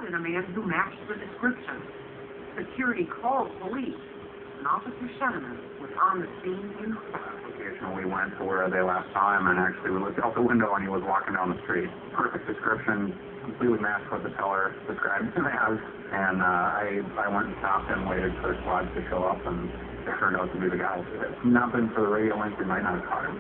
spotted a man who matched the description. Security called police, and Officer Shenneman was on the scene himself. We went to where they last saw him, and actually we looked out the window and he was walking down the street. Perfect description, completely matched what the teller described him as. And I went and stopped and waited for the squad to show up, and it turned out to be the guy. If it had not been for the radio link, we might not have caught him.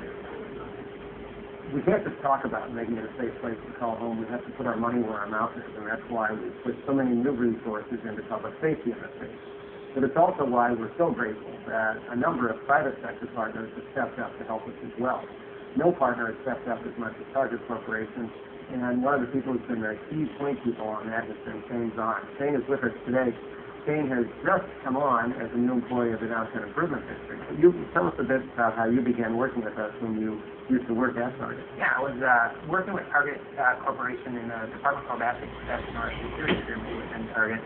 We have to talk about making it a safe place to call home. We have to put our money where our mouth is, and that's why we put so many new resources into public safety in this space. But it's also why we're so grateful that a number of private sector partners have stepped up to help us as well. No partner has stepped up as much as Target Corporation, and one of the people who's been the key point people on that has been Shane Zahn. Shane is with us today. Shane has just come on as a new employee of the Downtown Improvement District. You tell us a bit about how you began working with us when you used to work at Target. Yeah, I was working with Target Corporation in a department called Asset Protection or Security Agreement within Target.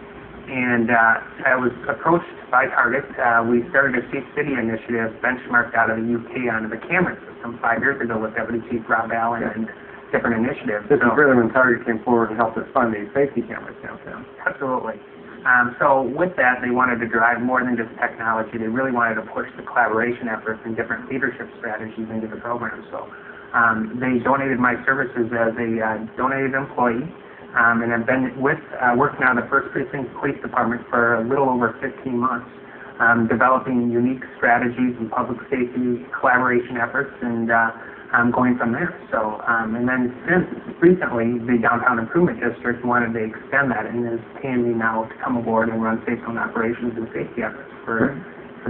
And I was approached by Target. We started a Safe City initiative benchmarked out of the UK onto the camera system 5 years ago with Deputy Chief Rob Allen and different initiatives. This is really when Target came forward and helped us fund these safety cameras downtown. Absolutely. So with that, they wanted to drive more than just technology. They really wanted to push the collaboration efforts and different leadership strategies into the program. So they donated my services as a donated employee, and I've been working on the 1st Precinct Police Department for a little over 15 months, developing unique strategies in public safety collaboration efforts, and going from there. So, and then since recently, the Downtown Improvement District wanted to extend that and is paying me now to come aboard and run safe zone operations and safety efforts for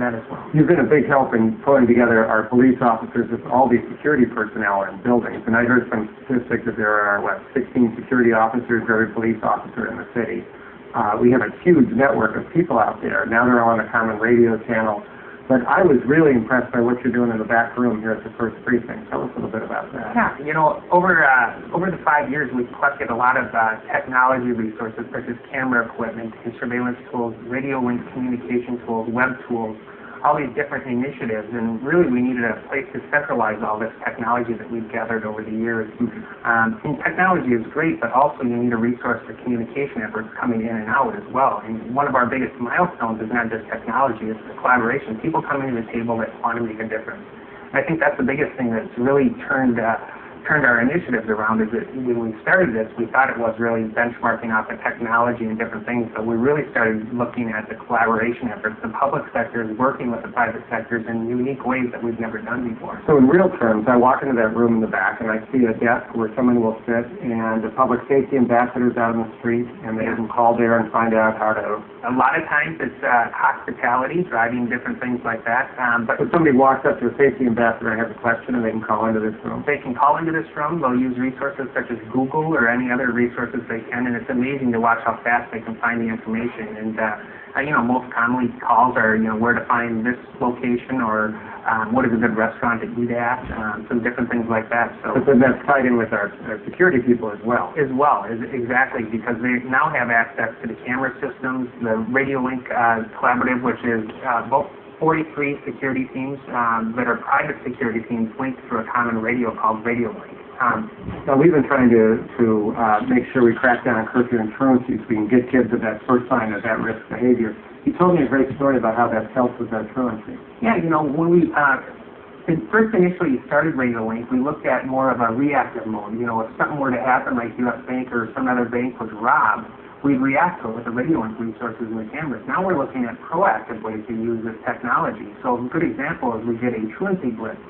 that as well. You've been a big help in pulling together our police officers with all these security personnel in buildings. And I heard some statistics that there are, 16 security officers for every police officer in the city. We have a huge network of people out there. Now they're all on a common radio channel. But I was really impressed by what you're doing in the back room here at the 1st Precinct. Tell us a little bit about that. Yeah, you know, over the 5 years, we've collected a lot of technology resources such as camera equipment and surveillance tools, radio link communication tools, web tools, all these different initiatives. And really, we needed a place to centralize all this technology that we've gathered over the years. And technology is great, but also you need a resource for communication efforts coming in and out as well. And one of our biggest milestones is not just technology, it's the collaboration. People coming to the table that want to make a difference. And I think that's the biggest thing that's really turned our initiatives around. Is that when we started this, we thought it was really benchmarking off the technology and different things, but we really started looking at the collaboration efforts. The public sector is working with the private sectors in unique ways that we've never done before. So in real terms, I walk into that room in the back and I see a desk where someone will sit and the public safety ambassadors out on the street, and they can call there and find out how to... A lot of times it's hospitality, driving, different things like that. But if somebody walks up to a safety ambassador and has a question, and they can call into this room? They can call into this room. They'll use resources such as Google or any other resources they can, and it's amazing to watch how fast they can find the information. And you know, most commonly calls are, you know, where to find this location, or what is a good restaurant to eat at, some different things like that. So, but then that's tied in with our security people as well. Exactly, because they now have access to the camera systems, the radio link collaborative, which is both 43 security teams that are private security teams linked through a common radio called Radio Link. Now we've been trying to make sure we crack down on curfew and truancy so we can get kids at that first sign of that risk behavior. You told me a great story about how that helps with that truancy. Yeah, you know, when we first initially started Radio Link, we looked at more of a reactive mode. You know, if something were to happen, like U.S. Bank or some other bank was robbed, we'd react to it with the radio link resources and the cameras. Now we're looking at proactive ways to use this technology. So a good example is we did a truancy blitz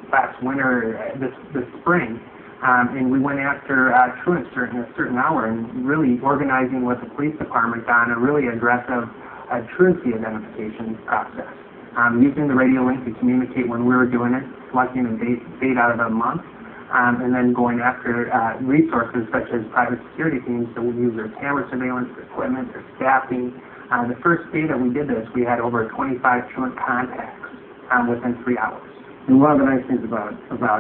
last winter, this spring, and we went after truants during a certain hour and really organizing with the police department on a really aggressive truancy identification process. Using the radio link to communicate when we were doing it, selecting a date out of a month, and then going after resources such as private security teams that will use their camera surveillance equipment, their staffing. The first day that we did this, we had over 25 truant contacts within 3 hours. And one of the nice things about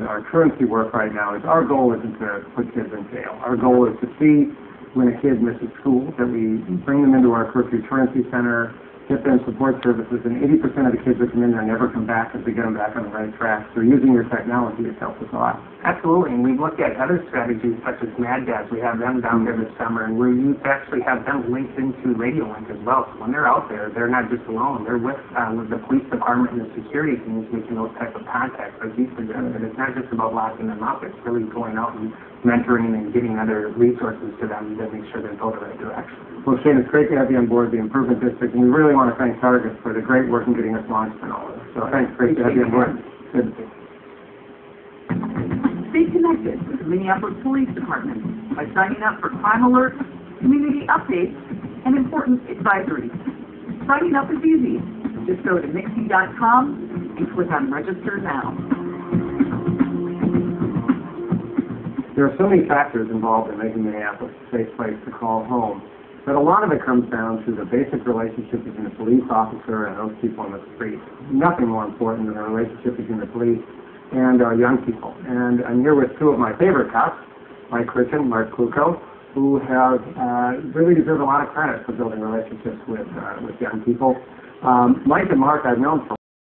our truancy work right now is our goal isn't to put kids in jail. Our goal is to see when a kid misses school, that we bring them into our curfew truancy center, get them support services, and 80% of the kids that come in there never come back because we get them back on the right track. So using your technology has helped us a lot. Absolutely, and we've looked at other strategies such as Mad Dads. We have them down here this summer, and we actually have them linked into Radio Link as well. So when they're out there, they're not just alone. They're with the police department and the security teams making those type of contacts, like you suggested. It's not just about locking them up. It's really going out and mentoring and getting other resources to them to make sure they go the right direction. Well, Shane, it's great to have you on board the Improvement District, and we really want to thank Target for the great work in getting us launched and all of this. So thanks, great to have you on board. Good. Stay connected with the Minneapolis Police Department by signing up for crime alerts, community updates, and important advisories. Signing up is easy. Just go to mixie.com and click on Register Now. There are so many factors involved in making Minneapolis a safe place to call home, but a lot of it comes down to the basic relationship between the police officer and those people on the street. Nothing more important than the relationship between the police and our young people. And I'm here with two of my favorite cops, Mike Christian, Mark Kluko, who have really deserve a lot of credit for building relationships with young people. Mike and Mark I've known for